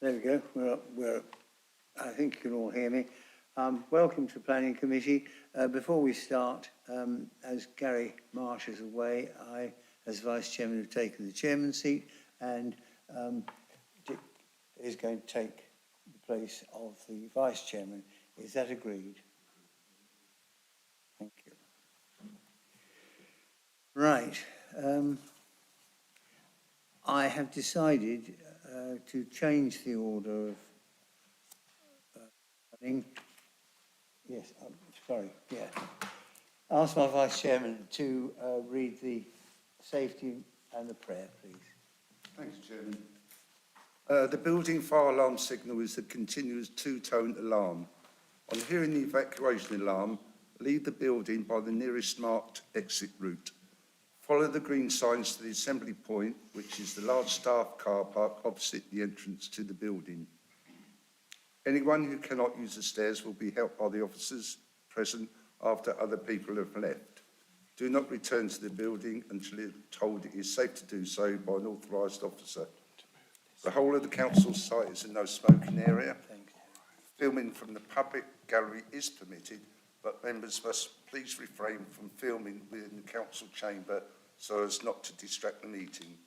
There we go. I think you can all hear me. Welcome to Planning Committee. Before we start, as Gary Marsh is away, I, as Vice Chairman, have taken the Chairman's seat, and Dick is going to take the place of the Vice Chairman. Is that agreed? Thank you. Right. I have decided to change the order of running. Yes, sorry, yeah. Ask my Vice Chairman to read the safety and the prayer, please. Thanks, Chairman. The building fire alarm signal is a continuous two-tone alarm. On hearing the evacuation alarm, leave the building by the nearest marked exit route. Follow the green signs to the assembly point, which is the large staff car park opposite the entrance to the building. Anyone who cannot use the stairs will be helped by the officers present after other people have left. Do not return to the building until you're told it is safe to do so by an authorised officer. The whole of the council site is a no smoking area. Filming from the public gallery is permitted, but members must please refrain from filming within the council chamber so as not to distract the meeting.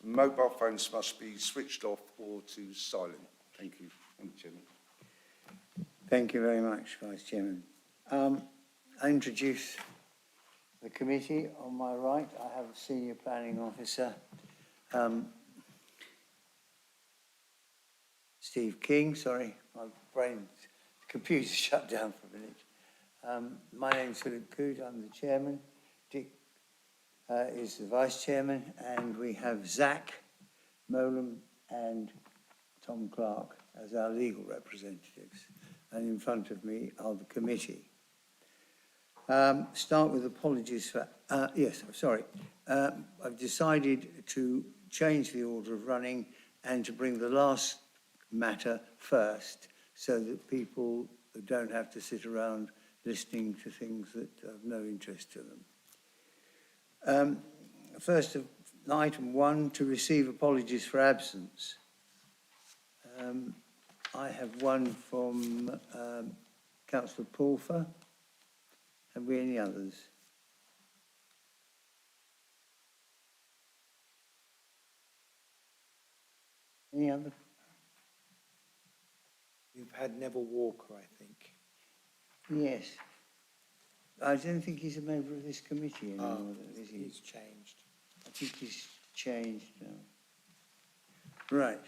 Mobile phones must be switched off or to silent. Thank you. Thank you, Chairman. Thank you very much, Vice Chairman. I introduce the committee. On my right, I have a Senior Planning Officer, Steve King. Sorry, my computer shut down for a minute. My name is Philip Coote. I'm the Chairman. Dick is the Vice Chairman, and we have Zach Molam and Tom Clark as our legal representatives. And in front of me are the committee. Start with apologies for, I've decided to change the order of running and to bring the last matter first so that people don't have to sit around listening to things that have no interest to them. First, item 1, to receive apologies for absence. I have one from Councillor Pulfer. Have we any others? Any other? We've had Neville Walker, I think. Yes. I don't think he's a member of this committee anymore, is he? He's changed. I think he's changed now. Right.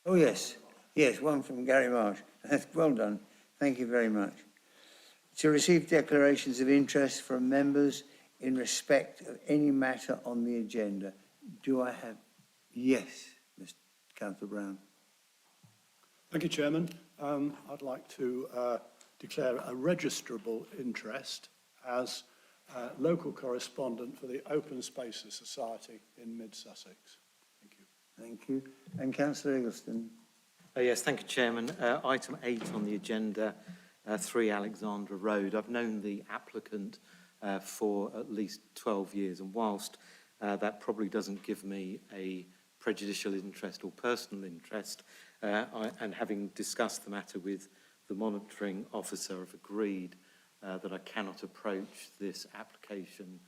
Oh, yes. Yes, one from Gary Marsh. That's well done. Thank you very much. To receive declarations of interest from members in respect of any matter on the agenda. Do I have? Yes, Mr. Councillor Brown. Thank you, Chairman. I'd like to declare a registrable interest as local correspondent for the Open Spaces Society in Mid-Sussex. Thank you. Thank you. And Councillor Eggleston. Yes, thank you, Chairman. Item 8 on the agenda, 3 Alexandra Road. I've known the applicant for at least 12 years, and whilst that probably doesn't give me a prejudicial interest or personal interest, and having discussed the matter with the monitoring officer, I've agreed that I cannot approach this application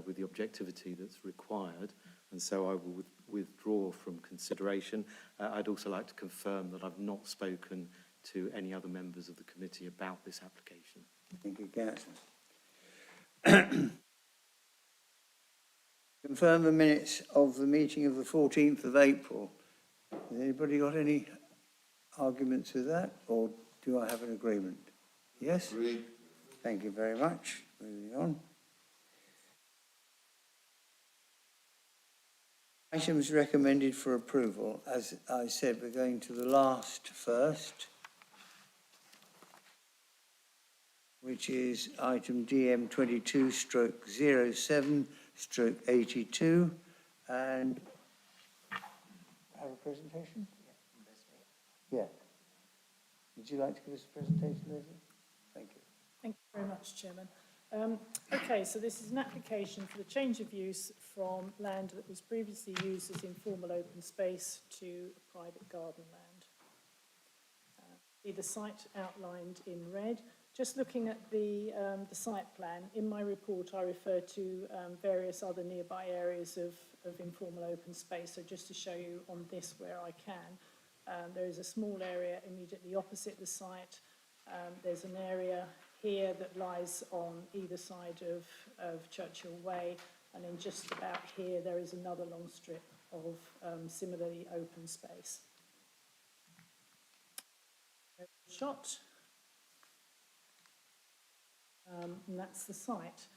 with the objectivity that's required, and so I will withdraw from consideration. I'd also like to confirm that I've not spoken to any other members of the committee about this application. Thank you, Councillor. Confirm the minutes of the meeting of the 14th of April. Has anybody got any arguments with that, or do I have an agreement? Yes? Agreed. Thank you very much. Moving on. Items recommended for approval. As I said, we're going to the last first, which is item DM 22/07/82. And have a presentation? Yeah. Would you like to give us a presentation, Leslie? Thank you. Thank you very much, Chairman. Okay, so this is an application for the change of use from land that was previously used as informal open space to private garden land. See the site outlined in red. Just looking at the site plan, in my report I refer to various other nearby areas of informal open space. So just to show you on this where I can, there is a small area immediately opposite the site. There's an area here that lies on either side of Churchill Way, and then just about here there is another long strip of similarly open space. Shot. And that's the site.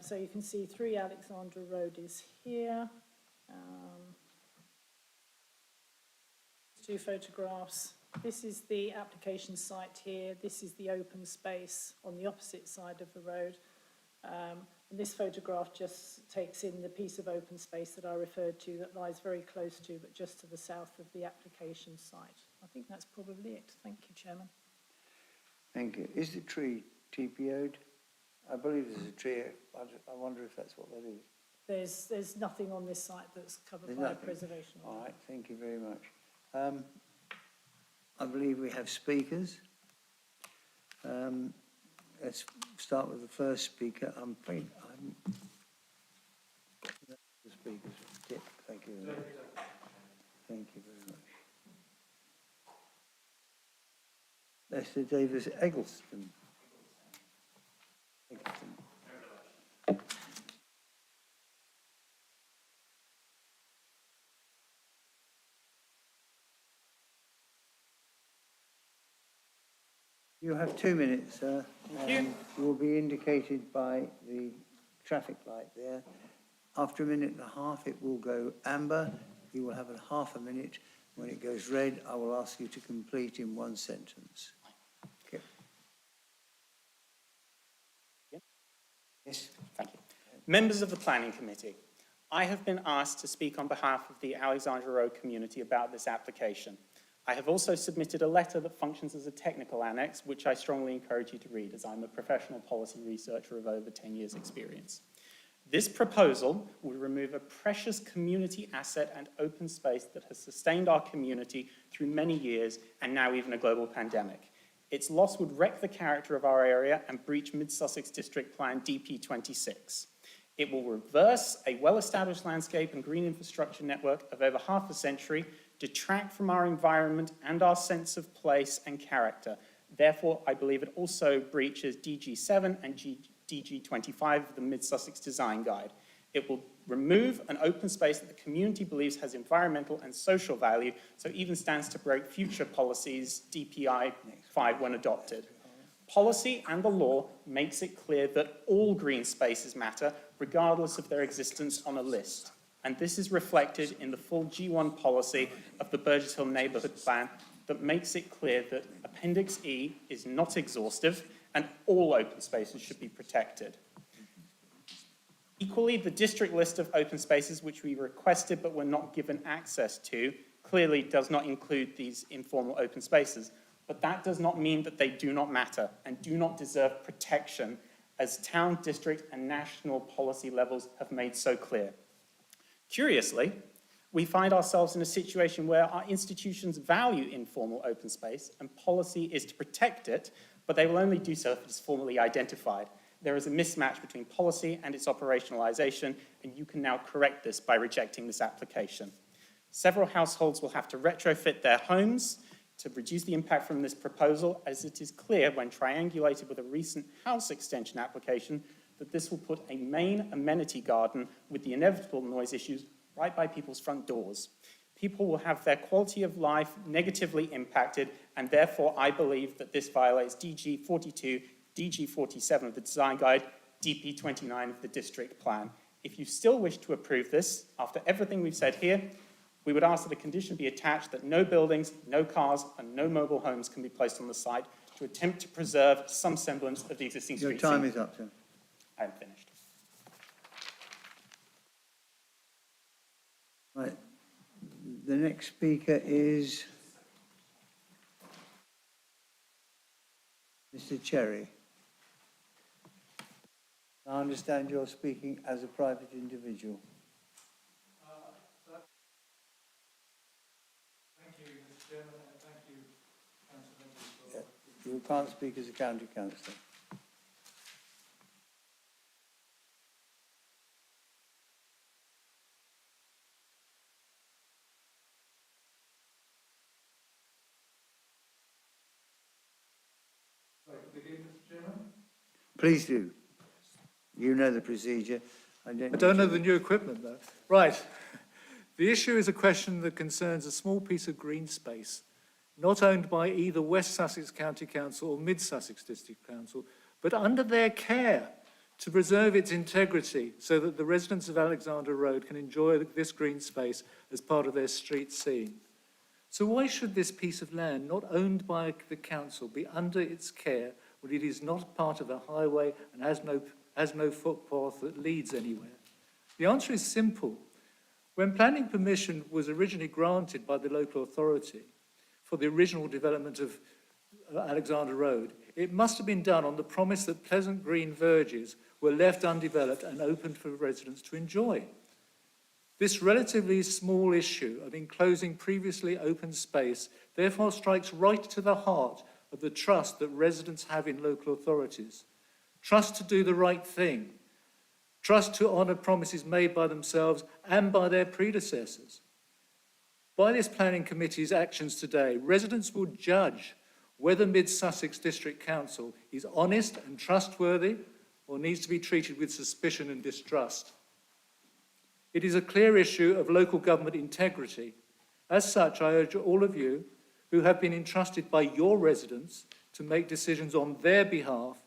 So you can see 3 Alexandra Road is here. 2 photographs. This is the application site here. This is the open space on the opposite side of the road. And this photograph just takes in the piece of open space that I referred to that lies very close to, but just to the south of the application site. I think that's probably it. Thank you, Chairman. Thank you. Is the tree TPO'd? I believe there's a tree. I wonder if that's what that is. There's nothing on this site that's covered There's by a nothing. preservation order. All right, thank you very much. I believe we have speakers. Let's start with the first speaker. I'm the speakers. Dick, thank you very much. Thank you very much. Lester Davis Eggleston. You have 2 minutes, sir. Thank You will be indicated by the traffic light there. After 1.5 minutes, it will go amber. You will have a half a minute. When it goes red, I will ask you to complete in 1 sentence. Okay. Yes. Thank you. Members of the Planning Committee, I have been asked to speak on behalf of the Alexandra Road community about this application. I have also submitted a letter that functions as a technical annex, which I strongly encourage you to read, as I'm a professional policy researcher of over 10 years' experience. This proposal will remove a precious community asset and open space that has sustained our community through many years and now even a global pandemic. Its loss would wreck the character of our area and breach Mid-Sussex District Plan DP26. It will reverse a well-established landscape and green infrastructure network of over half a century, detract from our environment and our sense of place and character. Therefore, I believe it also breaches DG7 and DG25 of the Mid-Sussex Design Guide. It will remove an open space that the community believes has environmental and social value, so even stands to break future policies, DPI 5 when adopted. Policy and the law makes it clear that all green spaces matter, regardless of their existence on a list. And this is reflected in the full G1 policy of the Burgess Hill Neighbourhood Plan that makes it clear that Appendix E is not exhaustive and all open spaces should be protected. Equally, the district list of open spaces which we requested but were not given access to clearly does not include these informal open spaces, but that does not mean that they do not matter and do not deserve protection, as town, district and national policy levels have made so clear. Curiously, we find ourselves in a situation where our institutions value informal open space and policy is to protect it, but they will only do so if it is formally identified. There is a mismatch between policy and its operationalization, and you can now correct this by rejecting this application. Several households will have to retrofit their homes to reduce the impact from this proposal, as it is clear when triangulated with a recent house extension application that this will put a main amenity garden with the inevitable noise issues right by people's front doors. People will have their quality of life negatively impacted, and therefore I believe that this violates DG 42, DG 47 of the Design Guide, DP 29 of the District Plan. If you still wish to approve this, after everything we've said here, we would ask that a condition be attached that no buildings, no cars, and no mobile homes can be placed on the site to attempt to preserve some semblance of the existing street Your time scene. is up, sir. I am finished. Right. The next speaker is Mr. Cherry. I understand you're speaking as a private individual. Thank you, Mr. Chairman, and thank you, Councillor Member, for... You can't speak as a county councillor. Please do. You know the procedure. I don't know the new equipment, though. Right. The issue is a question that concerns a small piece of green space, not owned by either West Sussex County Council or Mid Sussex District Council, but under their care to preserve its integrity so that the residents of Alexandra Road can enjoy this green space as part of their street scene. So why should this piece of land, not owned by the council, be under its care when it is not part of a highway and has no footpath that leads anywhere? The answer is simple. When planning permission was originally granted by the local authority for the original development of Alexandra Road, it must have been done on the promise that pleasant green verges were left undeveloped and open for residents to enjoy. This relatively small issue of enclosing previously open space therefore strikes right to the heart of the trust that residents have in local authorities. Trust to do the right thing. Trust to honour promises made by themselves and by their predecessors. By this planning committee's actions today, residents will judge whether Mid Sussex District Council is honest and trustworthy or needs to be treated with suspicion and distrust. It is a clear issue of local government integrity. As such, I urge all of you who have been entrusted by your residents to make decisions on their behalf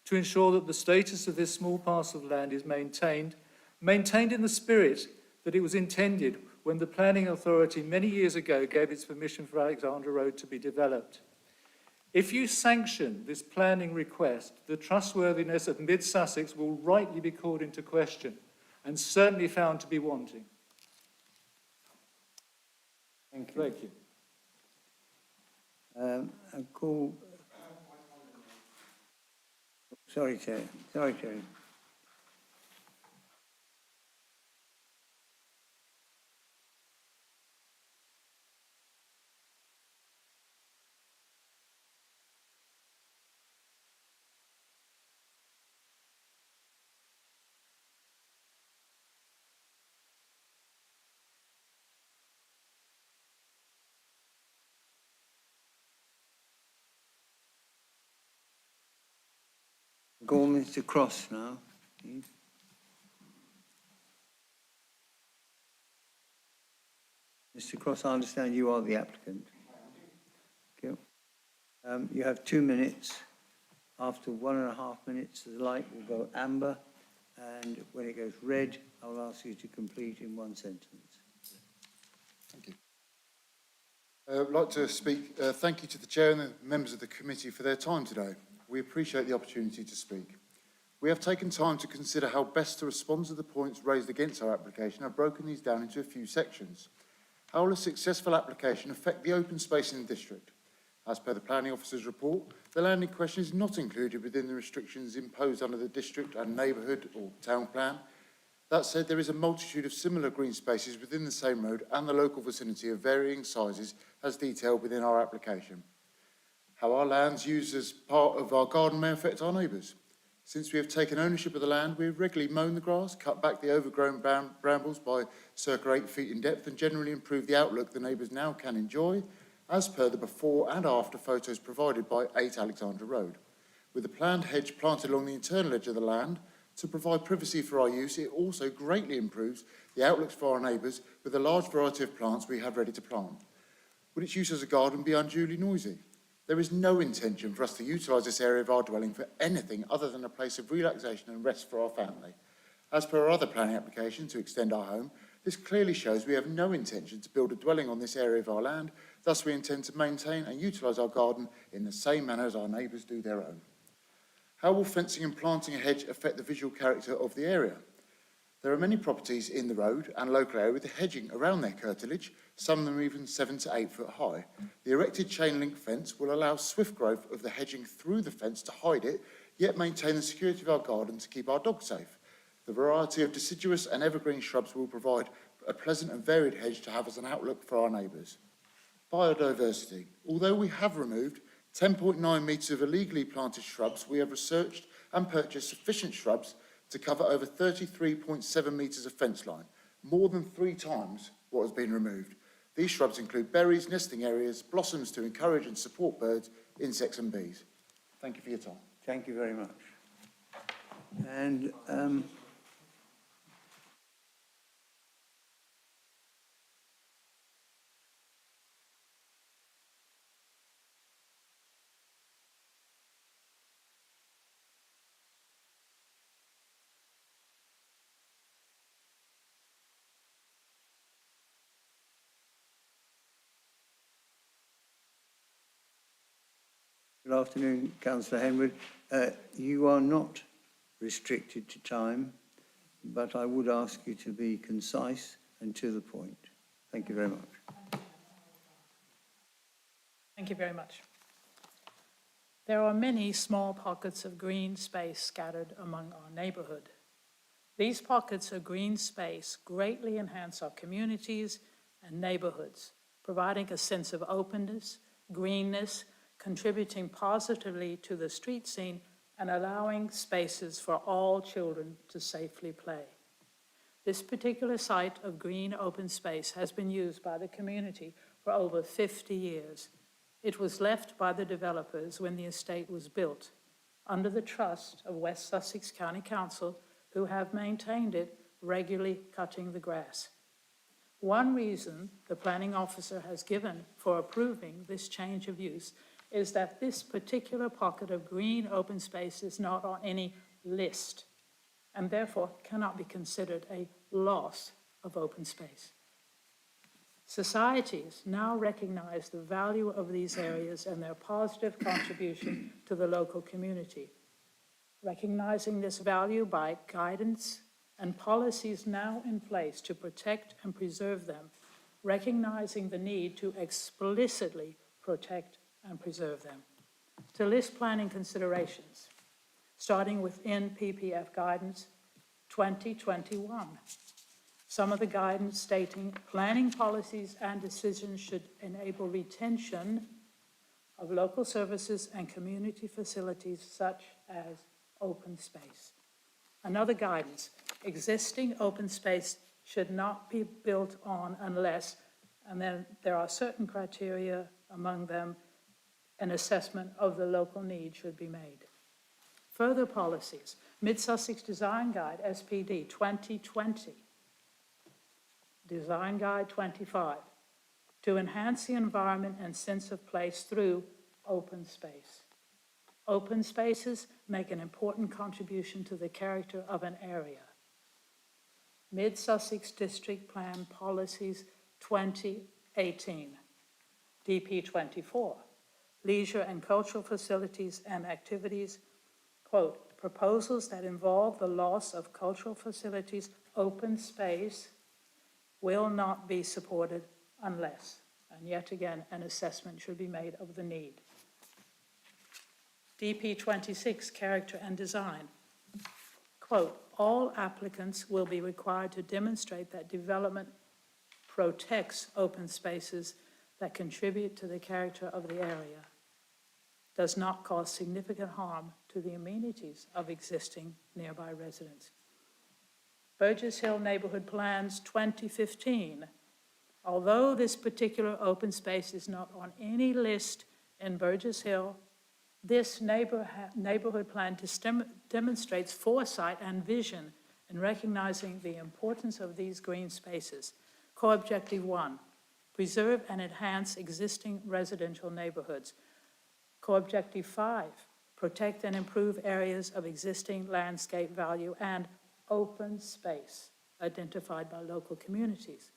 to ensure that the status of this small parcel of land is maintained in the spirit that it was intended when the planning authority many years ago gave its permission for Alexandra Road to be developed. If you sanction this planning request, the trustworthiness of Mid Sussex will rightly be called into question and certainly found to be wanting. Thank you. Thank you. I call... Sorry, Chair. Sorry, Chair. Go on, Mr. Cross now, please. Mr. Cross, I understand you are the applicant. Okay. You have 2 minutes. After 1.5 minutes, the light will go amber, and when it goes red, I'll ask you to complete in 1 sentence. Thank you. I'd like to speak, thank you to the Chair and the members of the committee for their time today. We appreciate the opportunity to speak. We have taken time to consider how best to respond to the points raised against our application. I've broken these down into a few sections. How will a successful application affect the open space in the district? As per the planning officer's report, the land in question is not included within the restrictions imposed under the district and neighbourhood or town plan. That said, there is a multitude of similar green spaces within the same road and the local vicinity of varying sizes as detailed within our application. How our lands used as part of our garden may affect our neighbours. Since we have taken ownership of the land, we have regularly mown the grass, cut back the overgrown brambles by circa 8 feet in depth and generally improved the outlook the neighbours now can enjoy, as per the before and after photos provided by 8 Alexandra Road. With the planned hedge planted along the internal edge of the land to provide privacy for our use, it also greatly improves the outlooks for our neighbours with the large variety of plants we have ready to plant. Would its use as a garden be unduly noisy? There is no intention for us to utilise this area of our dwelling for anything other than a place of relaxation and rest for our family. As per our other planning application to extend our home, this clearly shows we have no intention to build a dwelling on this area of our land, thus we intend to maintain and utilise our garden in the same manner as our neighbours do their own. How will fencing and planting a hedge affect the visual character of the area? There are many properties in the road and local area with the hedging around their curtilage, some of them even 7 to 8 foot high. The erected chain link fence will allow swift growth of the hedging through the fence to hide it, yet maintain the security of our garden to keep our dogs safe. The variety of deciduous and evergreen shrubs will provide a pleasant and varied hedge to have as an outlook for our neighbours. Biodiversity. Although we have removed 10.9 metres of illegally planted shrubs, we have researched and purchased sufficient shrubs to cover over 33.7 metres of fence line, more than 3 times what has been removed. These shrubs include berries, nesting areas, blossoms to encourage and support birds, insects and bees. Thank you for your time. Thank you very much. And good afternoon, Councillor Henwood. You are not restricted to time, but I would ask you to be concise and to the point. Thank you very much. Thank you very much. There are many small pockets of green space scattered among our neighbourhood. These pockets of green space greatly enhance our communities and neighbourhoods, providing a sense of openness, greenness, contributing positively to the street scene and allowing spaces for all children to safely play. This particular site of green open space has been used by the community for over 50 years. It was left by the developers when the estate was built, under the trust of West Sussex County Council, who have maintained it, regularly cutting the grass. One reason the planning officer has given for approving this change of use is that this particular pocket of green open space is not on any list and therefore cannot be considered a loss of open space. Societies now recognize the value of these areas and their positive contribution to the local community. Recognizing this value by guidance and policies now in place to protect and preserve them, recognizing the need to explicitly protect and preserve them. To list planning considerations, starting with NPPF guidance 2021. Some of the guidance stating planning policies and decisions should enable retention of local services and community facilities such as open space. Another guidance, existing open space should not be built on unless, and then there are certain criteria, among them an assessment of the local need should be made. Further policies, Mid-Sussex Design Guide, SPD 2020, Design Guide 25, to enhance the environment and sense of place through open space. Open spaces make an important contribution to the character of an area. Mid-Sussex District Plan Policies 2018, DP 24, leisure and cultural facilities and activities, quote, proposals that involve the loss of cultural facilities, open space, will not be supported unless, and yet again, an assessment should be made of the need. DP 26, character and design, quote, all applicants will be required to demonstrate that development protects open spaces that contribute to the character of the area, does not cause significant harm to the amenities of existing nearby residents. Burgess Hill Neighbourhood Plans 2015. Although this particular open space is not on any list in Burgess Hill, this neighbourhood plan demonstrates foresight and vision in recognizing the importance of these green spaces. Co-objective 1, preserve and enhance existing residential neighbourhoods. Co-objective 5, protect and improve areas of existing landscape value and open space identified by local communities.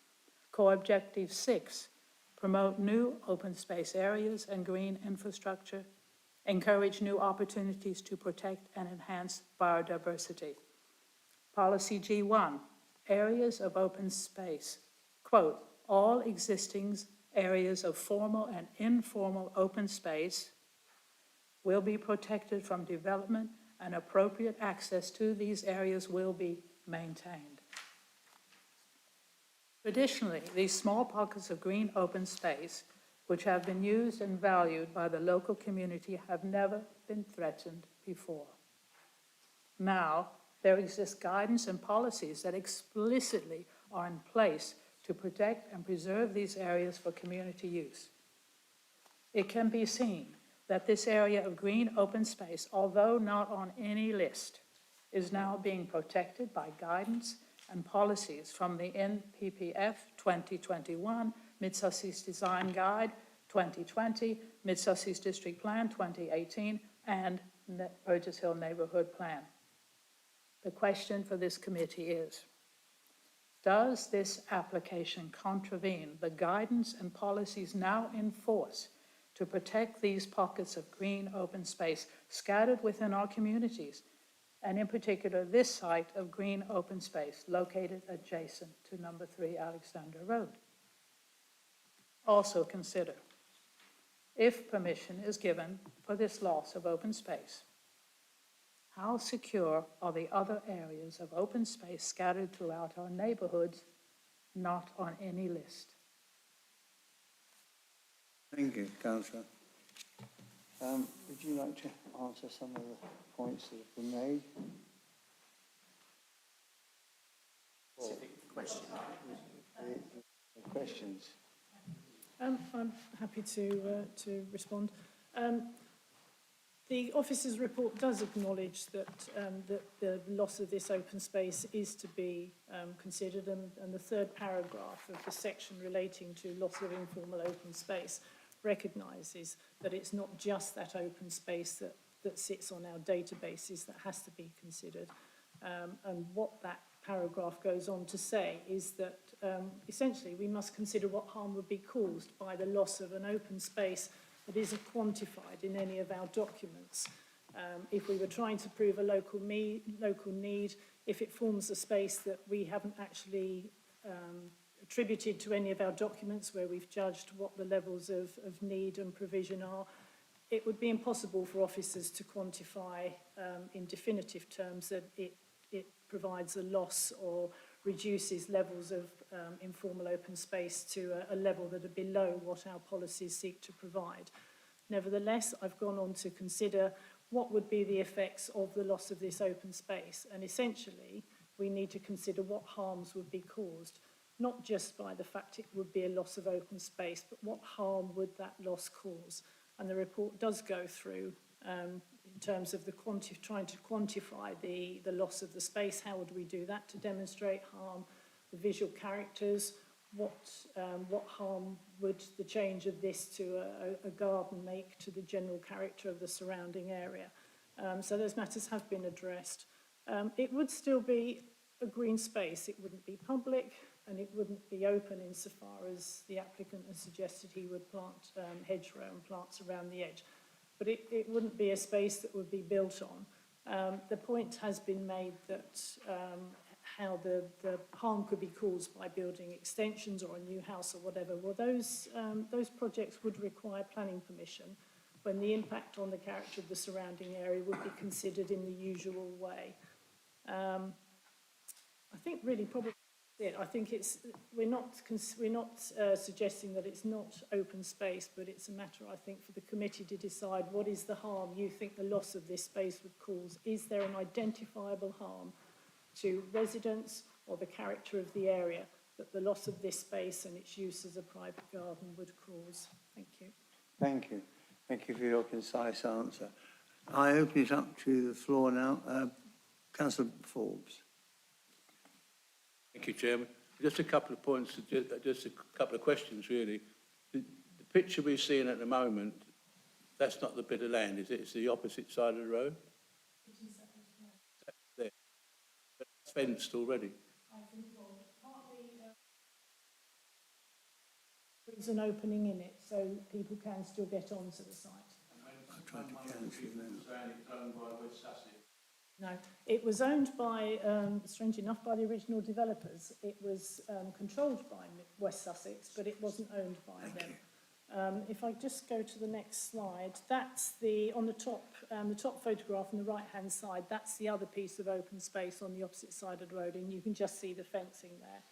Co-objective 6, promote new open space areas and green infrastructure. Encourage new opportunities to protect and enhance biodiversity. Policy G1, areas of open space. Quote, all existing areas of formal and informal open space will be protected from development and appropriate access to these areas will be maintained. Traditionally, these small pockets of green open space, which have been used and valued by the local community, have never been threatened before. Now, there exists guidance and policies that explicitly are in place to protect and preserve these areas for community use. It can be seen that this area of green open space, although not on any list, is now being protected by guidance and policies from the NPPF 2021, Mid-Sussex Design Guide 2020, Mid-Sussex District Plan 2018, and Burgess Hill Neighbourhood Plan. The question for this committee is, does this application contravene the guidance and policies now in force to protect these pockets of green open space scattered within our communities, and in particular this site of green open space located adjacent to number 3 Alexandra Road? Also consider, if permission is given for this loss of open space, how secure are the other areas of open space scattered throughout our neighbourhoods, not on any list? Thank you, Councillor. Would you like to answer some of the points that have been made? Specific question. The questions. I'm happy to respond. The officer's report does acknowledge that, that the loss of this open space is to be considered, and the third paragraph of the section relating to loss of informal open space recognises that it's not just that open space that sits on our databases that has to be considered. And what that paragraph goes on to say is that essentially we must consider what harm would be caused by the loss of an open space that isn't quantified in any of our documents. If we were trying to prove a local need, if it forms a space that we haven't actually attributed to any of our documents where we've judged what the levels of need and provision are, it would be impossible for officers to quantify in definitive terms that it provides a loss or reduces levels of informal open space to a level that are below what our policies seek to provide. Nevertheless, I've gone on to consider what would be the effects of the loss of this open space, and essentially we need to consider what harms would be caused, not just by the fact it would be a loss of open space, but what harm would that loss cause. And the report does go through in terms of the trying to quantify the loss of the space. How would we do that to demonstrate harm? The visual characters, what harm would the change of this to a garden make to the general character of the surrounding area? So those matters have been addressed. It would still be a green space. It wouldn't be public and it wouldn't be open insofar as the applicant has suggested he would plant hedgerow and plants around the edge. But it wouldn't be a space that would be built on. The point has been made that how the harm could be caused by building extensions or a new house or whatever. Well, those projects would require planning permission when the impact on the character of the surrounding area would be considered in the usual way. I think really probably it. I think we're not suggesting that it's not open space, but it's a matter, I think, for the committee to decide what is the harm you think the loss of this space would cause. Is there an identifiable harm to residents or the character of the area that the loss of this space and its use as a private garden would cause? Thank you. Thank you. Thank you for your concise answer. I open it up to the floor now. Councillor Forbes. Thank you, Chairman. Just a couple of points, just a couple of questions, really. The picture we're seeing at the moment, that's not the bit of land, is it? It's the opposite side of the road? It is There. But it's fenced already. I think, well, partly there's an opening in it, so people can still get onto the site. I'll try to cancel them. It's owned by West Sussex. No, it was owned by, strange enough, by the original developers. It was controlled by West Sussex, but it wasn't owned by them. If I just go to the next slide, that's on the top photograph on the right-hand side, that's the other piece of open space on the opposite side of the road, and you can just see the fencing there.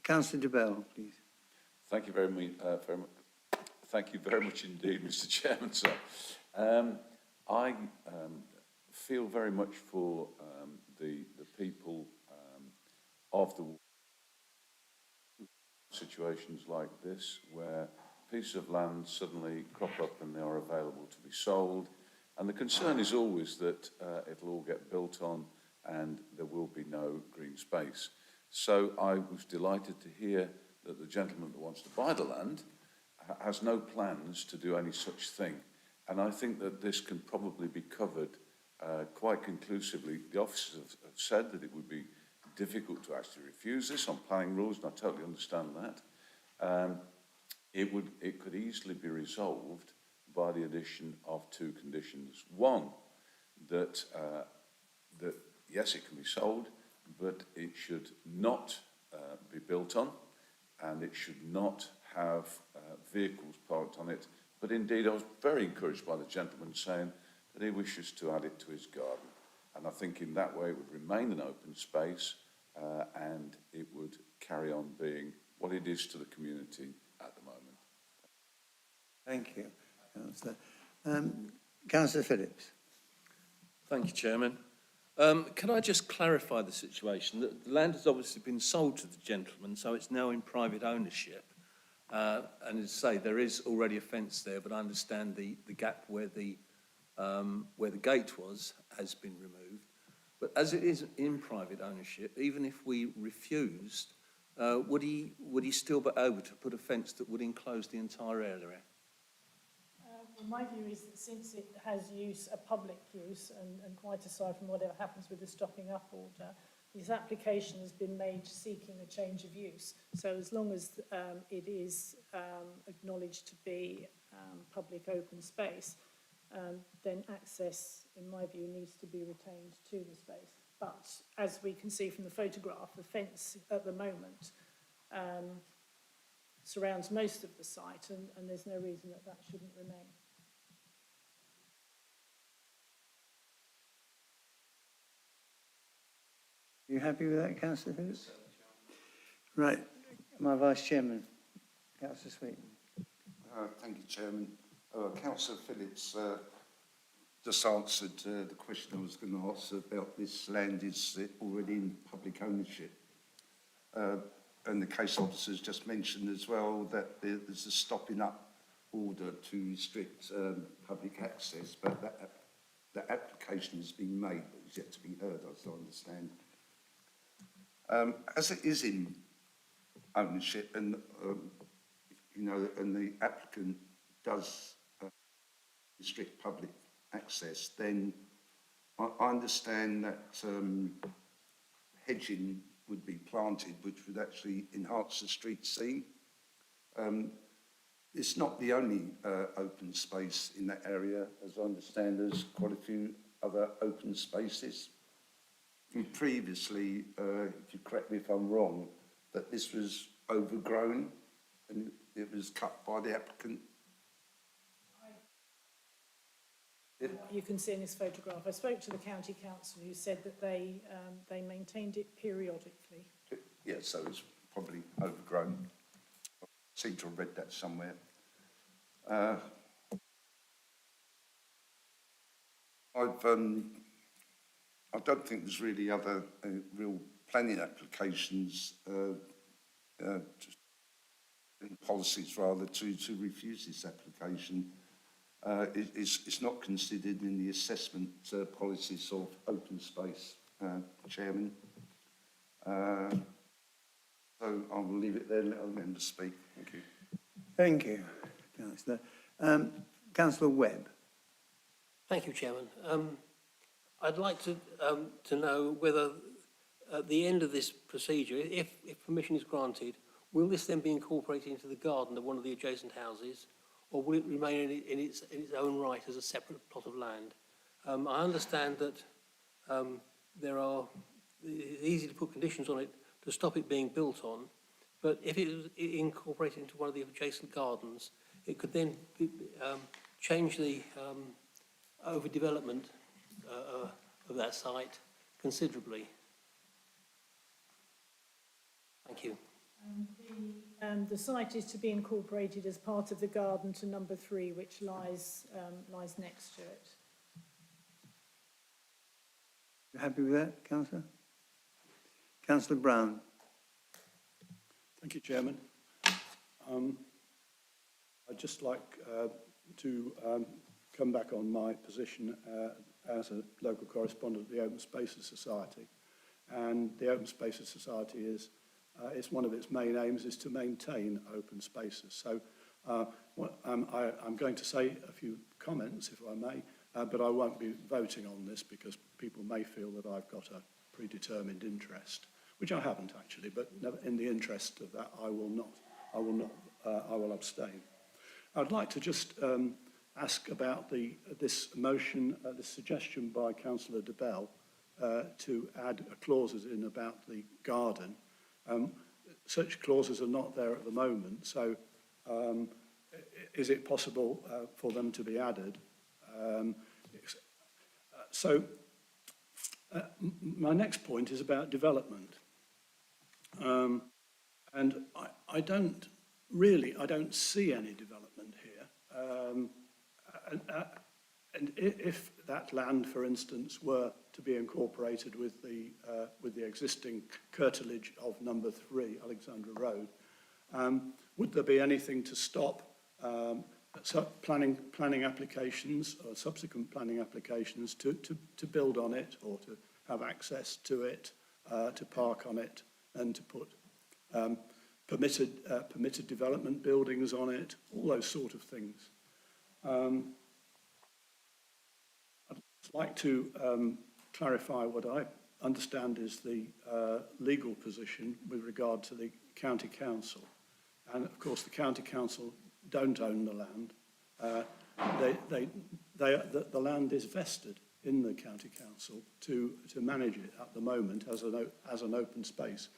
Councillor de Bell, please. Thank you very much. Thank you very much indeed, Mr. Chairman. Sir, I feel very much for the people of the situations like this, where pieces of land suddenly crop up and they are available to be sold, and the concern is always that it'll all get built on and there will be no green space. So I was delighted to hear that the gentleman that wants to buy the land has no plans to do any such thing. And I think that this can probably be covered quite conclusively. The officers have said that it would be difficult to actually refuse this on planning rules, and I totally understand that. It could easily be resolved by the addition of two conditions. One, that yes, it can be sold, but it should not be built on, and it should not have vehicles parked on it. But indeed, I was very encouraged by the gentleman saying that he wishes to add it to his garden. And I think in that way it would remain an open space and it would carry on being what it is to the community at the moment. Thank you, Councillor. Councillor Phillips. Thank you, Chairman. Can I just clarify the situation? The land has obviously been sold to the gentleman, so it's now in private ownership. And as I say, there is already a fence there, but I understand the gap where the gate was has been removed. But as it is in private ownership, even if we refused, would he still be able to put a fence that would enclose the entire area? Well, my view is that since it has a public use, and quite aside from whatever happens with the stopping up order, this application has been made seeking a change of use. So as long as it is acknowledged to be public open space, then access, in my view, needs to be retained to the space. But as we can see from the photograph, the fence at the moment surrounds most of the site, and there's no reason that that shouldn't remain. You happy with that, Councillor Phillips? Right, my Vice Chairman, Councillor Sweeten. Thank you, Chairman. Councillor Phillips just answered the question I was going to ask about this land is already in public ownership. And the case officers just mentioned as well that there's a stopping up order to restrict public access, but that application has been made, but is yet to be heard, as I understand. As it is in ownership, and and the applicant does restrict public access, then I understand that hedging would be planted, which would actually enhance the street scene. It's not the only open space in that area. As I understand, there's quite a few other open spaces. And previously, if you correct me if I'm wrong, that this was overgrown and it was cut by the applicant. You can see in this photograph. I spoke to the county council, who said that they maintained it periodically. Yeah, so it's probably overgrown. I seem to have read that somewhere. I don't think there's really other real planning applications, policies rather, to refuse this application. It's not considered in the assessment policies of open space, Chairman. So I will leave it there and let other members speak. Thank you. Thank you, Councillor. Councillor Webb. Thank you, Chairman. I'd like to know whether at the end of this procedure, if permission is granted, will this then be incorporated into the garden of one of the adjacent houses, or will it remain in its own right as a separate plot of land? I understand that it's easy to put conditions on it to stop it being built on, but if it was incorporated into one of the adjacent gardens, it could then change the overdevelopment of that site considerably. Thank you. The site is to be incorporated as part of the garden to number 3, which lies next to it. You happy with that, Councillor? Councillor Brown. Thank you, Chairman. I'd just like to come back on my position as a local correspondent of the Open Spaces Society. And the Open Spaces Society is, it's one of its main aims is to maintain open spaces. So I'm going to say a few comments, if I may, but I won't be voting on this because people may feel that I've got a predetermined interest, which I haven't actually, but in the interest of that, I will abstain. I'd like to just ask about this motion, this suggestion by Councillor de Bell to add clauses in about the garden. Such clauses are not there at the moment, so is it possible for them to be added? My next point is about development. And I don't see any development here. And if that land, for instance, were to be incorporated with the existing curtilage of number 3, Alexandra Road, would there be anything to stop planning applications or subsequent planning applications to build on it or to have access to it, to park on it, and to put permitted development buildings on it, all those sort of things. I'd like to clarify what I understand is the legal position with regard to the county council. And of course, the county council don't own the land. The land is vested in the county council to manage it at the moment as an open space.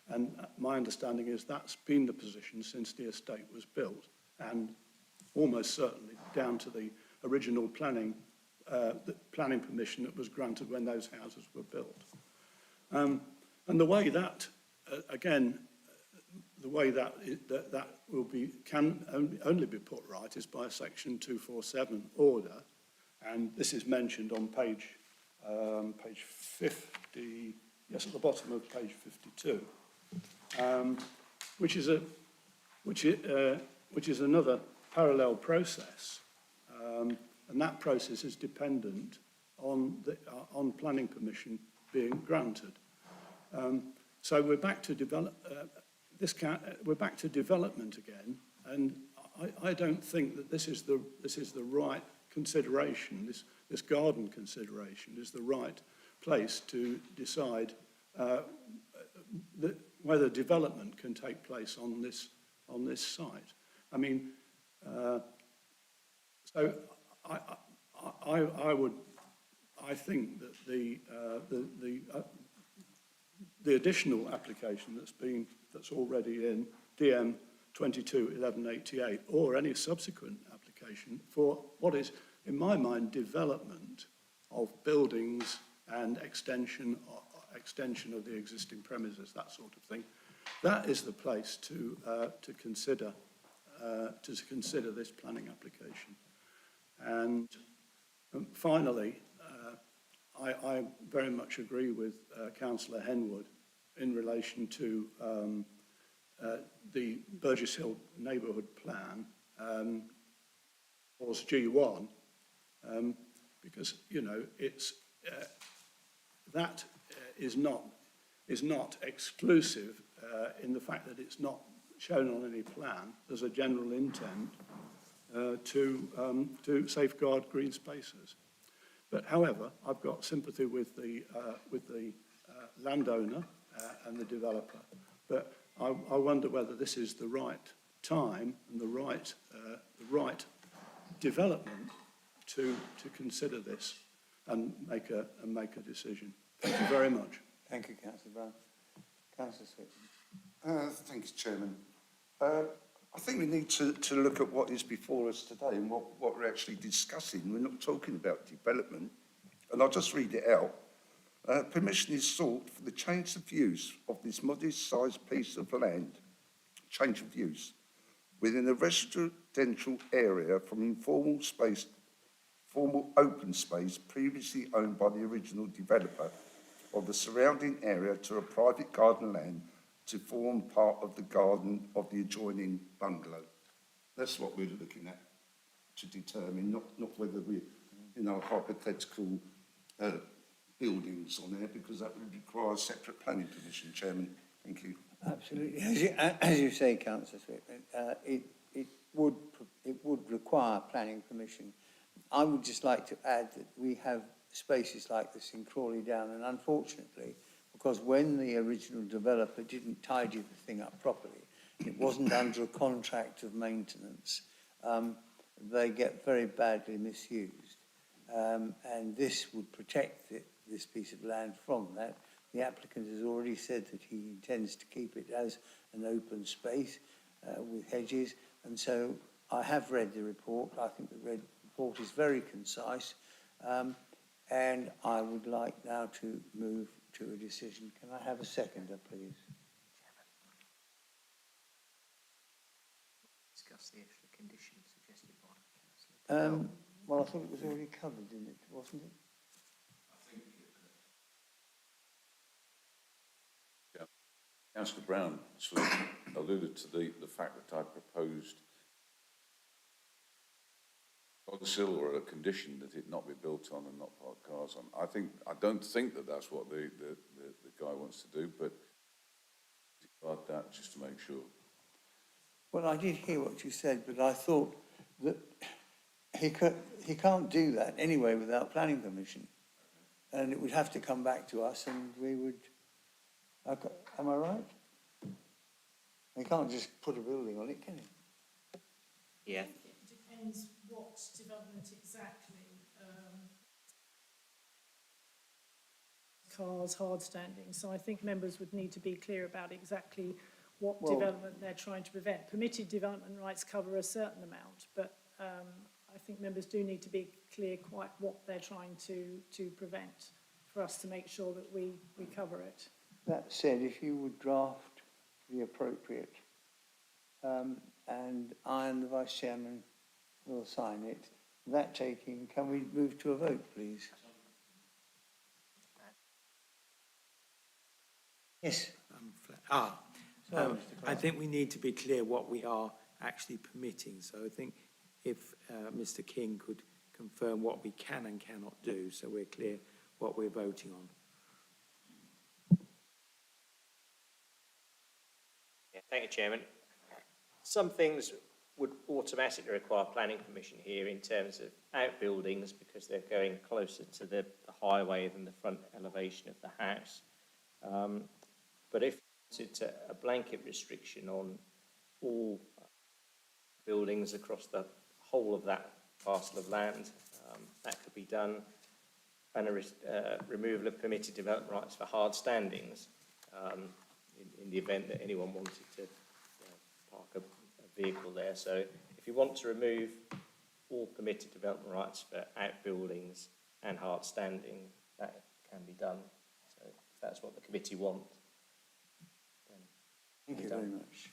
And my understanding is that's been the position since the estate was built, and almost certainly down to the original planning permission that was granted when those houses were built. And the way that, again, the way that can only be put right is by a Section 247 order, and this is mentioned on page 50, yes, at the bottom of page 52, which is another parallel process, and that process is dependent on planning permission being granted. So we're back to we're back to development again, and I don't think that this is the right consideration. This garden consideration is the right place to decide whether development can take place on this site. I mean, so I think that the additional application that's already in DM 221188 or any subsequent application for what is, in my mind, development of buildings and extension of the existing premises, that sort of thing, that is the place to consider this planning application. And finally, I very much agree with Councillor Henwood in relation to the Burgess Hill neighbourhood plan, or G1, because it's that is not exclusive in the fact that it's not shown on any plan. There's a general intent to safeguard green spaces. But however, I've got sympathy with the landowner and the developer. But I wonder whether this is the right time and the right development to consider this. and make a decision. Thank you very much. Thank you, Councillor Brown. Councillor Swift. Thank you, Chairman. I think we need to look at what is before us today and what we're actually discussing. We're not talking about development. And I'll just read it out. Permission is sought for the change of use of this modest-sized piece of land, change of use, within a residential area from formal open space previously owned by the original developer of the surrounding area to a private garden land to form part of the garden of the adjoining bungalow. That's what we're looking at to determine, not whether we, hypothetical buildings on there, because that would require a separate planning permission, Chairman. Thank you. Absolutely. As you say, Councillor Swift, it would require planning permission. I would just like to add that we have spaces like this in Crawley Down, and unfortunately, because when the original developer didn't tidy the thing up properly, it wasn't under a contract of maintenance, they get very badly misused. And this would protect this piece of land from that. The applicant has already said that he intends to keep it as an open space with hedges. And so I have read the report. I think the report is very concise. And I would like now to move to a decision. Can I have a seconder, please? Discuss the extra conditions suggested by Councillor. Well, I thought it was already covered in it, wasn't it? Councillor Brown sort of alluded to the fact that I proposed codicil or a condition that it not be built on and not park cars on. I don't think that that's what the guy wants to do, but about that just to make sure. Well, I did hear what you said, but I thought that he can't do that anyway without planning permission. And it would have to come back to us and we would... Am I right? He can't just put a building on it, can he? Yeah. It depends what development exactly. Cars, hard standing. So I think members would need to be clear about exactly what development they're trying to prevent. Permitted development rights cover a certain amount, but I think members do need to be clear quite what they're trying to prevent for us to make sure that we cover it. That said, if you would draft the appropriate, and I and the Vice Chairman will sign it, that taking, can we move to a vote, please? Yes. I think we need to be clear what we are actually permitting. So I think if Mr. King could confirm what we can and cannot do, so we're clear what we're voting on. Yeah, thank you, Chairman. Some things would automatically require planning permission here in terms of outbuildings because they're going closer to the highway than the front elevation of the house. But if it's a blanket restriction on all buildings across the whole of that parcel of land, that could be done, and a removal of permitted development rights for hard standings in the event that anyone wanted to park a vehicle there. So if you want to remove all permitted development rights for outbuildings and hard standing, that can be done. So if that's what the committee want. Thank you very much.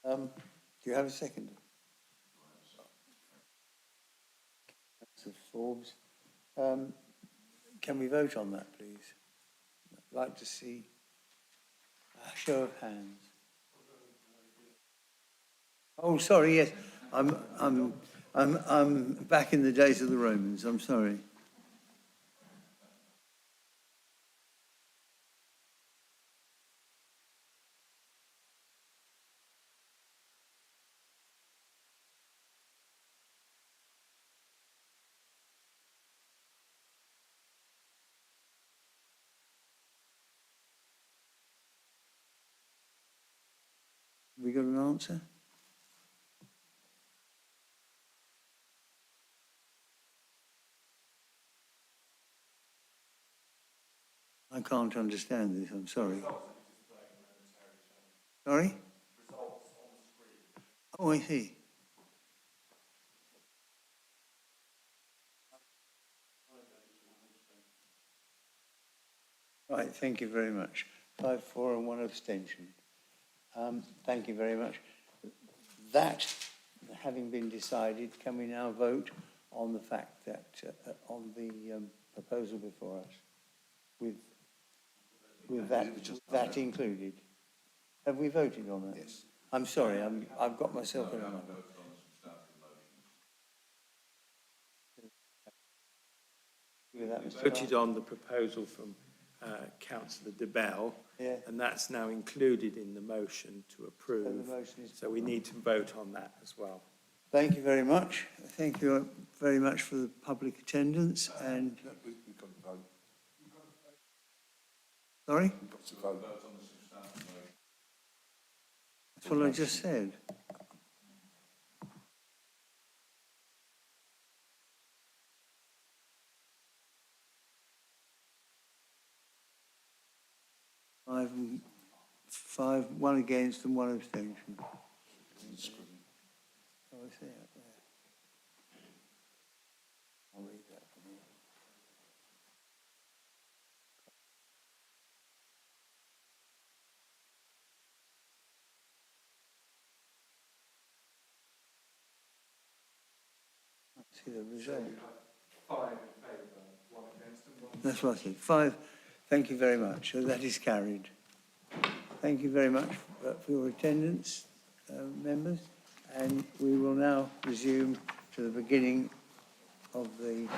Do you have a second? Councillor Forbes. Can we vote on that, please? I'd like to see a show of hands. Oh, sorry, yes. I'm back in the days of the Romans. I'm sorry. We got an answer? I can't understand this, I'm sorry. Sorry? Oh, I see. Right, thank you very much. 5-4 and 1 abstention. Thank you very much. That having been decided, can we now vote on the fact that, on the proposal before us, with that included? Have we voted on that? Yes. I'm sorry, I've got myself in a muddle. With that, Mr. Voted on the proposal from councillor de Bell, Yeah. and that's now included in the motion to approve. So the motion is- So we need to vote on that as well. Thank you very much. Thank you very much for the public attendance and, We've got to vote. sorry? We've got to vote. That's what I just said. Five, 1 against and 1 abstention. Oh, I see it there. I'll read that from here. See the result. 5 in favour, 1 against and 1. That's what I said. 5. Thank you very much. So that is carried. Thank you very much for your attendance, members. And we will now resume to the beginning of the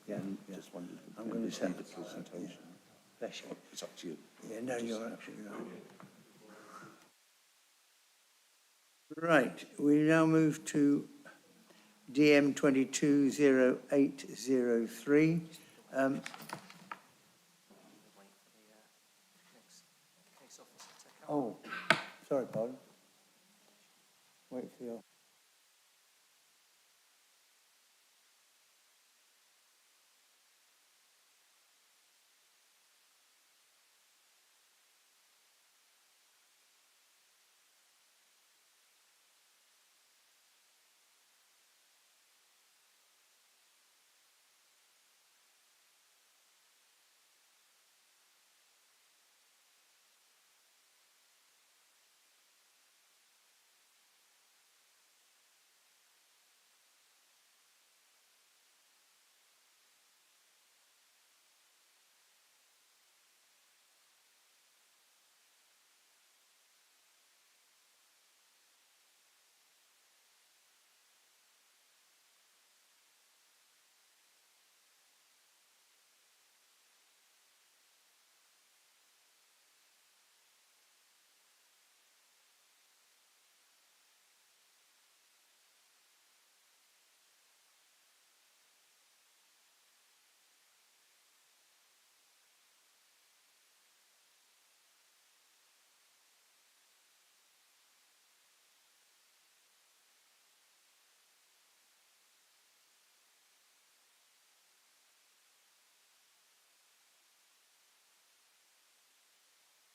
Yeah. I'm going to send the presentation. Bless you. It's up to you. Yeah, no, you're absolutely right. Right, we now move to DM 220803. Oh, sorry, pardon. Wait for your...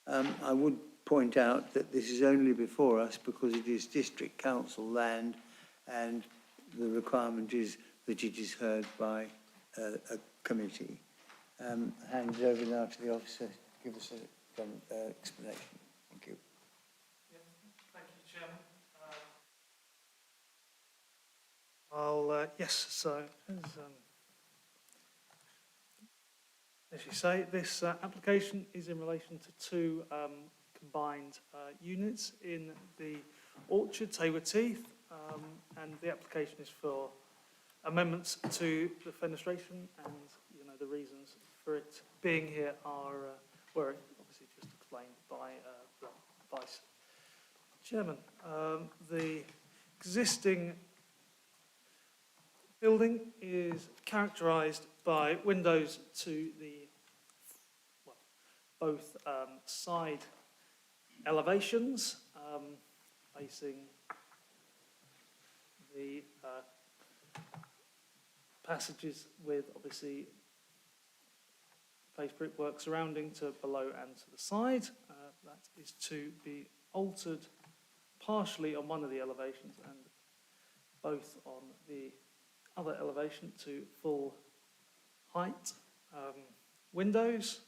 I would point out that this is only before us because it is district council land and the requirement is that it is heard by a committee. Hand it over now to the officer to give us an explanation. Thank you. Yeah, thank you, Chairman. Yes, so as you say, this application is in relation to 2 combined units in the orchard, Tayward Heath, and the application is for amendments to the fenestration, and the reasons for it being here were obviously just explained by the Vice Chairman. The existing building is characterised by windows to the, well, both side elevations facing the passages with obviously face brickwork surrounding to below and to the side. That is to be altered partially on one of the elevations and both on the other elevation to full height. Windows.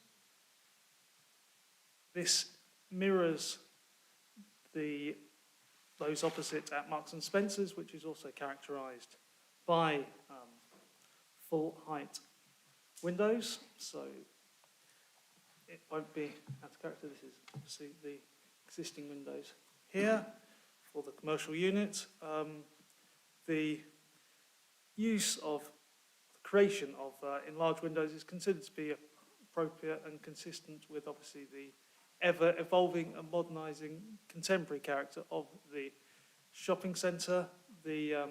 This mirrors those opposite at Marks and Spencer's, which is also characterised by full height windows. So it won't be out of character. This is obviously the existing windows here for the commercial unit. The use of the creation of enlarged windows is considered to be appropriate and consistent with obviously the ever evolving and modernising contemporary character of the shopping centre. The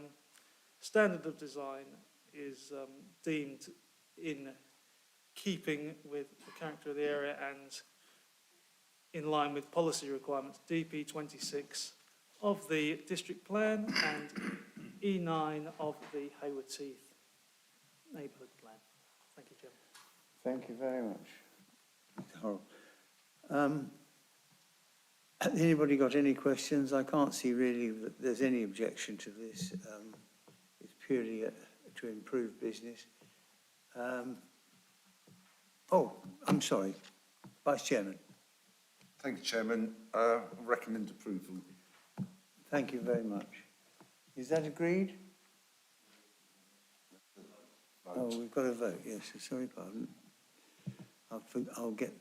standard of design is deemed in keeping with the character of the area and in line with policy requirements, DP 26 of the district plan and E9 of the Hayward Heath neighbourhood plan. Thank you, Chairman. Thank you very much, Mr. Horrell. Has anybody got any questions? I can't see really that there's any objection to this. It's purely to improve business. Oh, I'm sorry, Vice Chairman. Thank you, Chairman. Recommend approval. Thank you very much. Is that agreed? Vote. Oh, we've got to vote, yes, sorry, pardon. I'll get...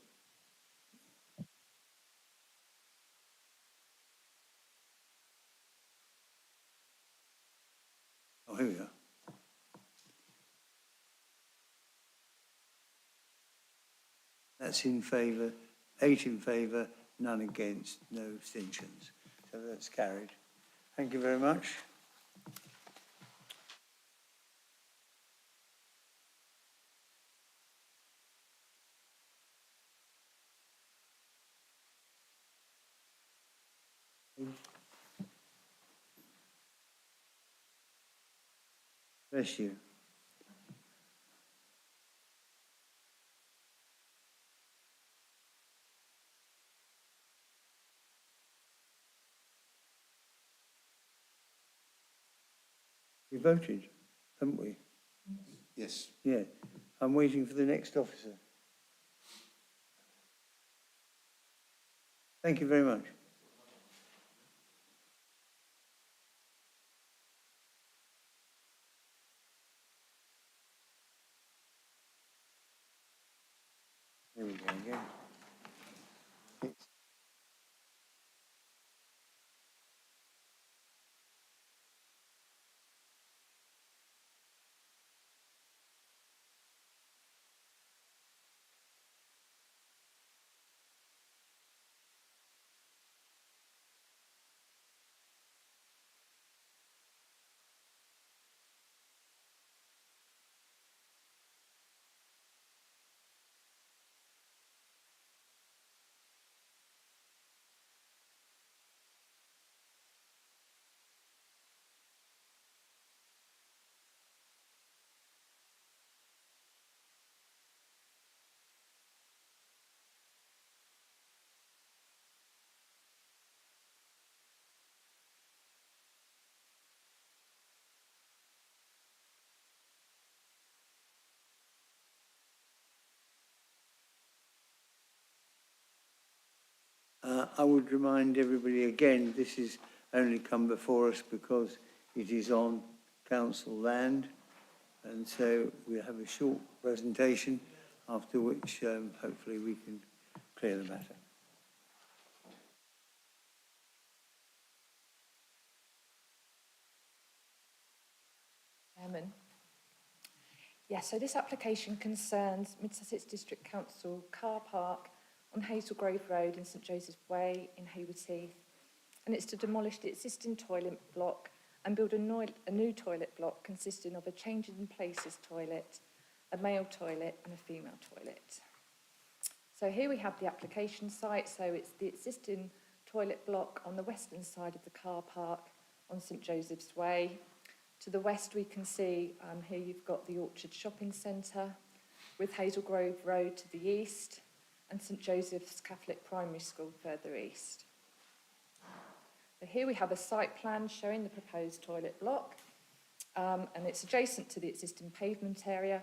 Oh, here we are. That's in favour, 8 in favour, none against, no abstentions. So that's carried. Thank you very much. Bless you. We voted, haven't we? Yes. Yeah. I'm waiting for the next officer. Thank you very much. Here we go again. I would remind everybody again, this has only come before us because it is on council land, and so we'll have a short presentation, after which hopefully we can clear the matter. Chairman. Yes, so this application concerns Mid Sussex District Council car park on Hazel Grove Road in St Joseph's Way in Hayward Heath, and it's to demolish the existing toilet block and build a new toilet block consisting of a change in places toilet, a male toilet and a female toilet. So here we have the application site. So it's the existing toilet block on the western side of the car park on St Joseph's Way. To the west we can see here you've got the Orchard Shopping Centre with Hazel Grove Road to the east and St Joseph's Catholic Primary School further east. So here we have a site plan showing the proposed toilet block and it's adjacent to the existing pavement area.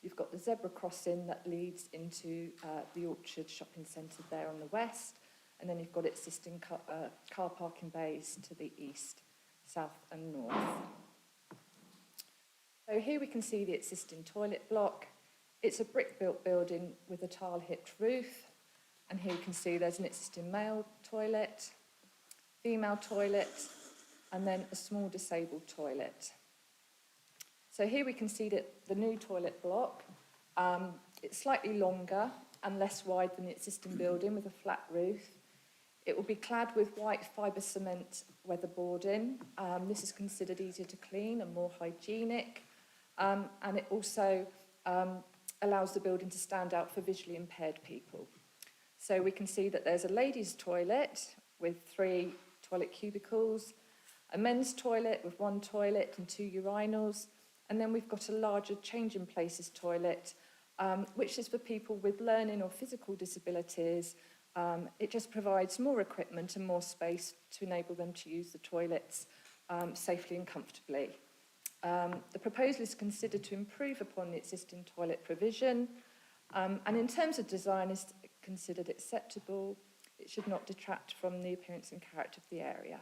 You've got the zebra crossing that leads into the Orchard Shopping Centre there on the west, and then you've got existing car parking bays to the east, south and north. So here we can see the existing toilet block. It's a brick-built building with a tile-hipped roof, and here you can see there's an existing male toilet, female toilet, and then a small disabled toilet. So here we can see that the new toilet block, it's slightly longer and less wide than the existing building with a flat roof. It will be clad with white fibre cement weatherboarding. This is considered easier to clean and more hygienic. And it also allows the building to stand out for visually impaired people. So we can see that there's a ladies' toilet with 3 toilet cubicles, a men's toilet with 1 toilet and 2 urinals, and then we've got a larger change in places toilet, which is for people with learning or physical disabilities. It just provides more equipment and more space to enable them to use the toilets safely and comfortably. The proposal is considered to improve upon the existing toilet provision, and in terms of design is considered acceptable. It should not detract from the appearance and character of the area.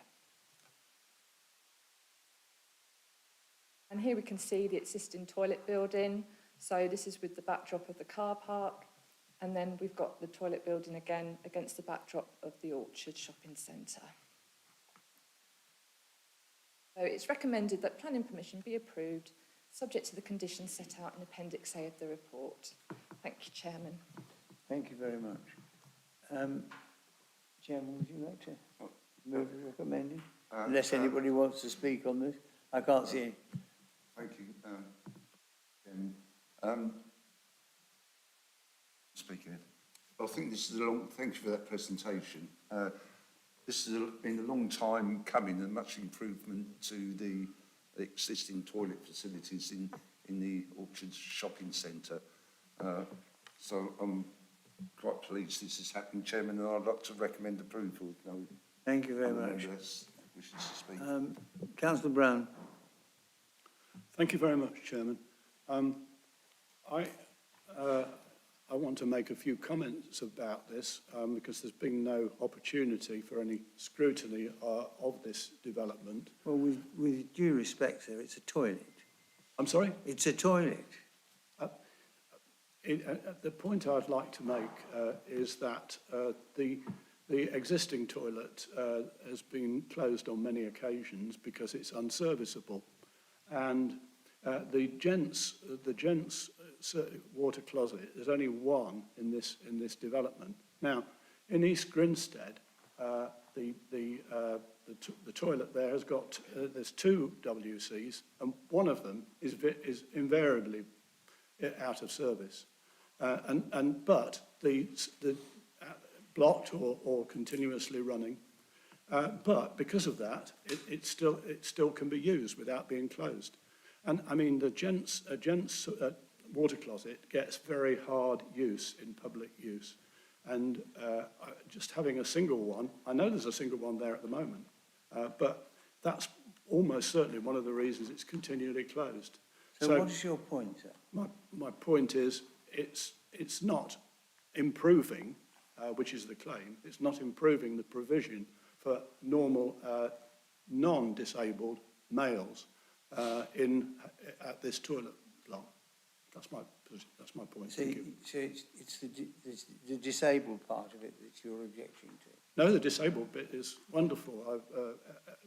And here we can see the existing toilet building. So this is with the backdrop of the car park. And then we've got the toilet building again against the backdrop of the Orchard Shopping Centre. So it's recommended that planning permission be approved, subject to the conditions set out in Appendix A of the report. Thank you, Chairman. Thank you very much. Chairman, would you like to move as recommended? Unless anybody wants to speak on this. I can't see any. Thank you, Chairman. Speaking. I think this is thank you for that presentation. This has been a long time coming and much improvement to the existing toilet facilities in the Orchard Shopping Centre. So I'm quite pleased this is happening, Chairman, and I'd like to recommend approval. No, thank you very much. Wishes to speak. Councillor Brown. Thank you very much, Chairman. I want to make a few comments about this because there's been no opportunity for any scrutiny of this development. Well, with due respect, sir, it's a toilet. I'm sorry? It's a toilet. The point I'd like to make is that the existing toilet has been closed on many occasions because it's unserviceable, and the gents water closet, there's only one in this development. Now, in East Grinstead, the toilet there has got there's 2 WCs, and one of them is invariably out of service, but the blocked or continuously running. But because of that, it still can be used without being closed. And I mean, the gents water closet gets very hard use in public use. And just having a single one, I know there's a single one there at the moment, but that's almost certainly one of the reasons it's continually closed. So what is your point, sir? My point is it's not improving, which is the claim, it's not improving the provision for normal non-disabled males at this toilet block. That's my point. So, it's the disabled part of it that you're objecting to? No, the disabled bit is wonderful,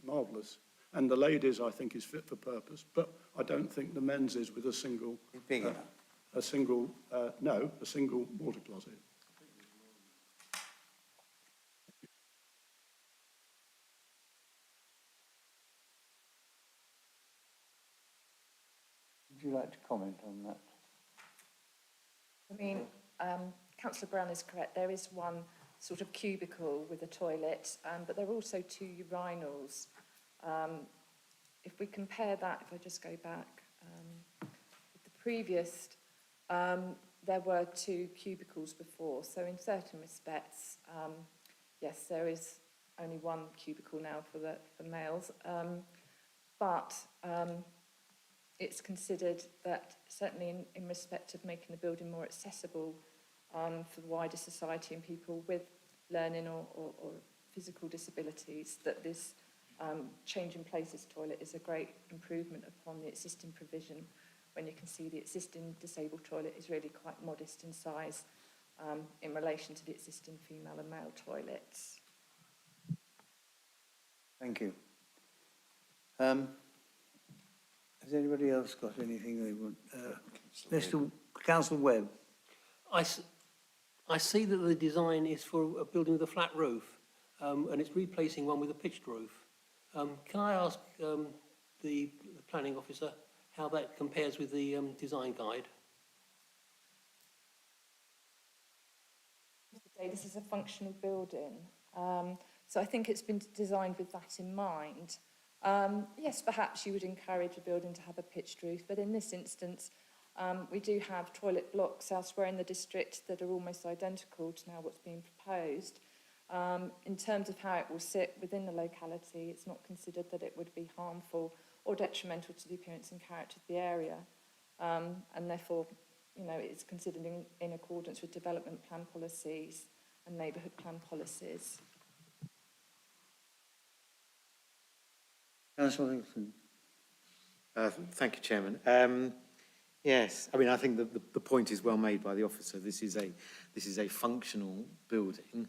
marvellous. And the ladies, I think, is fit for purpose. But I don't think the men's is with a single... It's big enough? A single water closet. you like to comment on that? I mean, Councillor Brown is correct. There is one sort of cubicle with a toilet, but there are also two urinals. If we compare that, if I just go back, with the previous, there were two cubicles before. So in certain respects, yes, there is only one cubicle now for males. But it's considered that certainly in respect of making the building more accessible for the wider society and people with learning or physical disabilities, that this change in places toilet is a great improvement upon the existing provision, when you can see the existing disabled toilet is really quite modest in size in relation to the existing female and male toilets. Thank you. Has anybody else got anything they want? Mr. Councillor Webb. I see that the design is for a building with a flat roof, and it's replacing one with a pitched roof. Can I ask the planning officer how that compares with the design guide? This is a functional building, so I think it's been designed with that in mind. Yes, perhaps you would encourage a building to have a pitched roof, but in this instance, we do have toilet blocks elsewhere in the district that are almost identical to now what's being proposed. In terms of how it will sit within the locality, it's not considered that it would be harmful or detrimental to the appearance and character of the area, and therefore, you know, it's considered in accordance with development plan policies and neighbourhood plan policies. Councillor Hinkson. Thank you, Chairman. Yes, I mean, I think the point is well made by the officer. This is a functional building,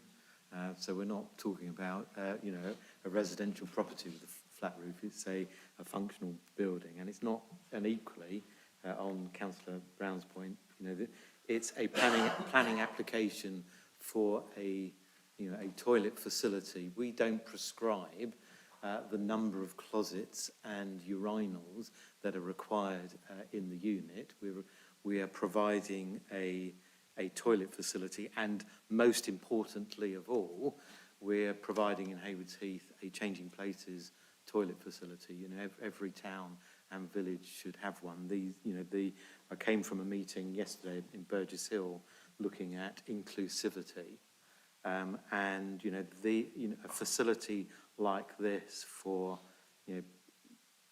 so we're not talking about you know, a residential property with a flat roof. It's a functional building, and it's not. And equally, on Councillor Brown's point, you know, it's a planning application for a toilet facility. We don't prescribe the number of closets and urinals that are required in the unit. We are providing a toilet facility, and most importantly of all, we're providing in Haywards Heath a changing places toilet facility. You know, every town and village should have one. I came from a meeting yesterday in Burgess Hill looking at inclusivity, and a facility like this for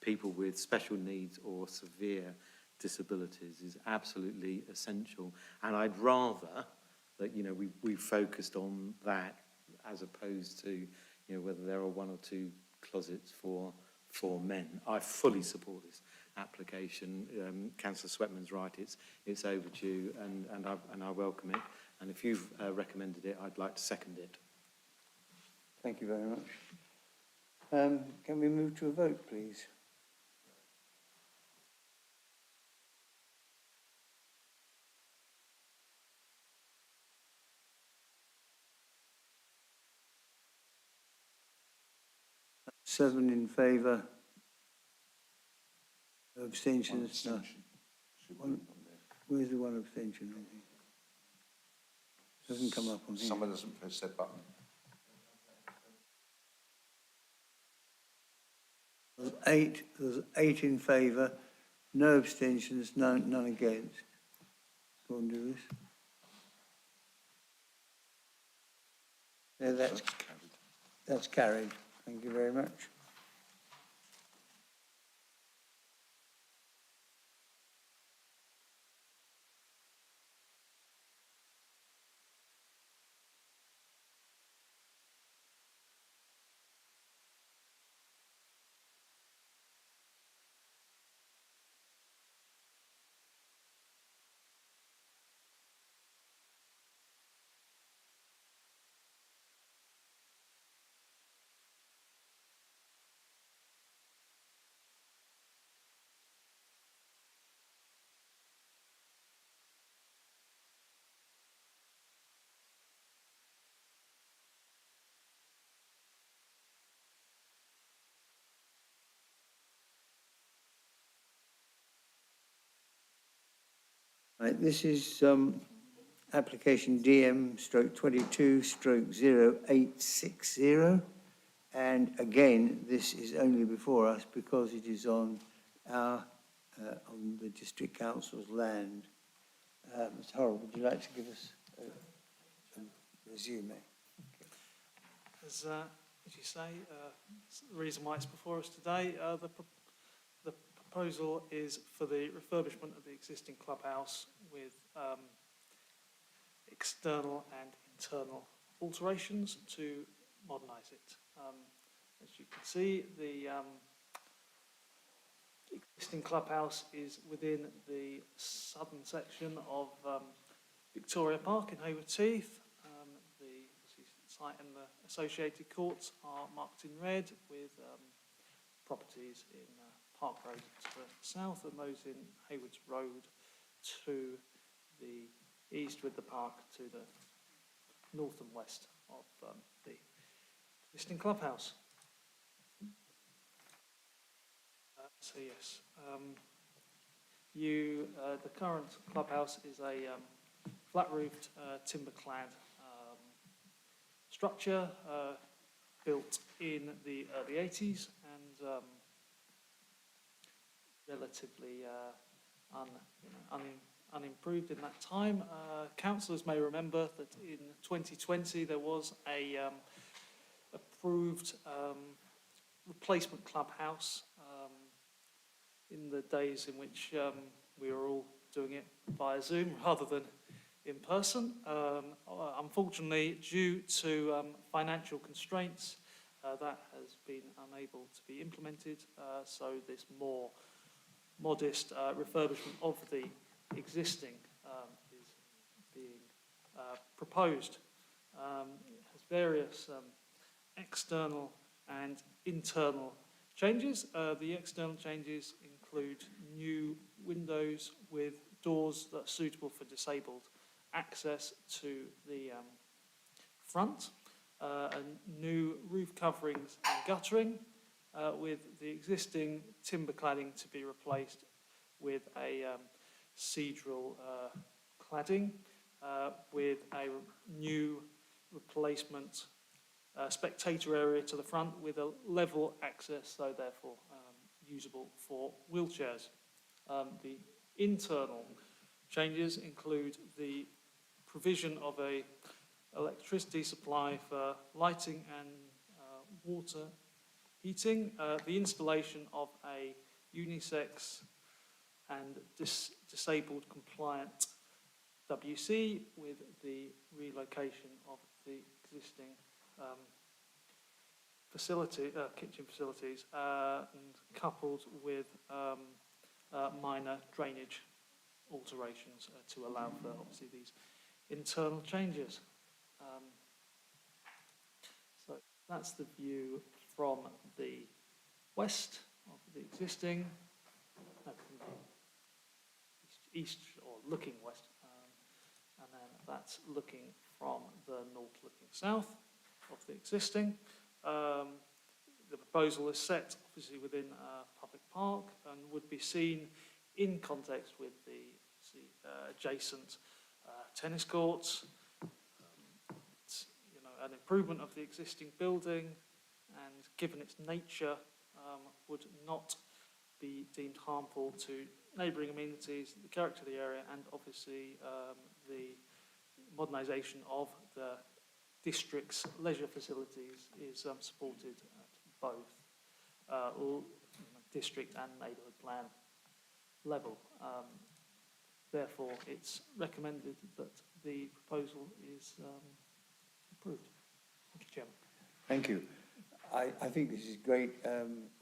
people with special needs or severe disabilities is absolutely essential. And I'd rather that we focused on that as opposed to whether there are one or two closets for men. I fully support this application. Councillor Sweatman's right; it's overdue, and I welcome it. And if you've recommended it, I'd like to second it. Thank you very much. Can we move to a vote, please? Seven in favour. Abstentions? No. Where's the one abstention? Doesn't come up on here. Someone doesn't press their button. There's eight in favour, no abstentions, none against. Go and do this. Yeah, that's carried. Thank you very much. Right, this is application DM/22/0860. And again, this is only before us because it is on the district council's land. Mr. Horrell, would you like to give us a resume? As you say, the reason why it's before us today, the proposal is for the refurbishment of the existing clubhouse with external and internal alterations to modernise it. As you can see, the existing clubhouse is within the southern section of Victoria Park in Haywards Heath. The site and the associated courts are marked in red with properties in Park Road to the south and those in Haywards Road to the east, with the park to the north and west of the existing clubhouse. So yes, the current clubhouse is a flat-roofed, timber-clad structure built in the early 80s and relatively unimproved in that time. Councillors may remember that in 2020 there was a approved replacement clubhouse in the days in which we were all doing it via Zoom rather than in person. Unfortunately, due to financial constraints, that has been unable to be implemented, so this more modest refurbishment of the existing is being proposed. It has various external and internal changes. The external changes include new windows with doors that are suitable for disabled access to the front, and new roof coverings and guttering, with the existing timber cladding to be replaced with a cedral cladding, with a new replacement spectator area to the front with a level access, so therefore usable for wheelchairs. The internal changes include the provision of a electricity supply for lighting and water heating, the installation of a unisex and disabled compliant WC with the relocation of the existing kitchen facilities, and coupled with minor drainage alterations to allow for obviously these internal changes. So that's the view from the west of the existing, east or looking west, and then that's looking from the north looking south of the existing. The proposal is set obviously within a public park and would be seen in context with the adjacent tennis courts. It's, an improvement of the existing building, and given its nature, would not be deemed harmful to neighbouring amenities, the character of the area, and obviously the modernisation of the district's leisure facilities is supported at both district and neighbourhood plan level. Therefore, it's recommended that the proposal is approved. Thank you, Chairman. Thank you. I think this is great.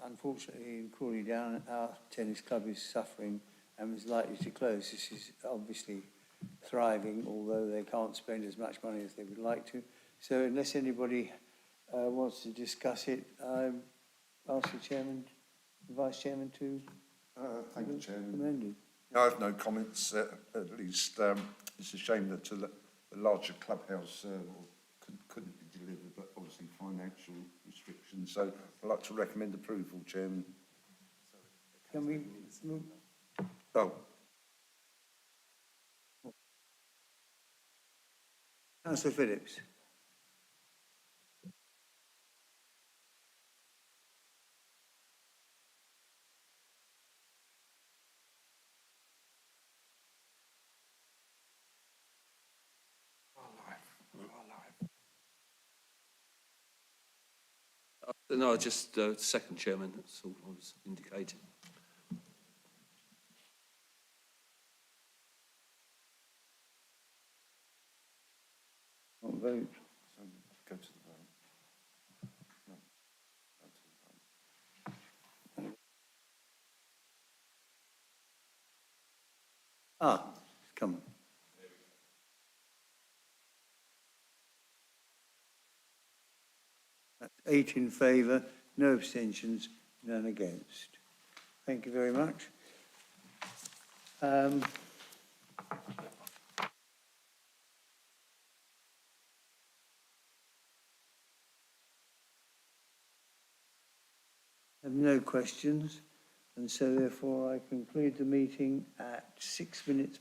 Unfortunately, in Crawley Down, our tennis club is suffering and is likely to close. This is obviously thriving, although they can't spend as much money as they would like to. So unless anybody wants to discuss it, I ask the Chairman, the Vice Chairman to Thank you, Chairman. recommend it. I have no comments, at least. It's a shame that the larger clubhouse couldn't be delivered, but obviously financial restrictions. So I'd like to recommend approval, Chairman. Can we? Oh. Councillor Phillips. No, just second, Chairman, that's all I was indicating. Not vote. So go to the vote. No, go to the vote. Come on. That's 8 in favour, no abstentions, none against. Thank you very much. I have no questions, and so therefore I conclude the meeting at 5 minutes.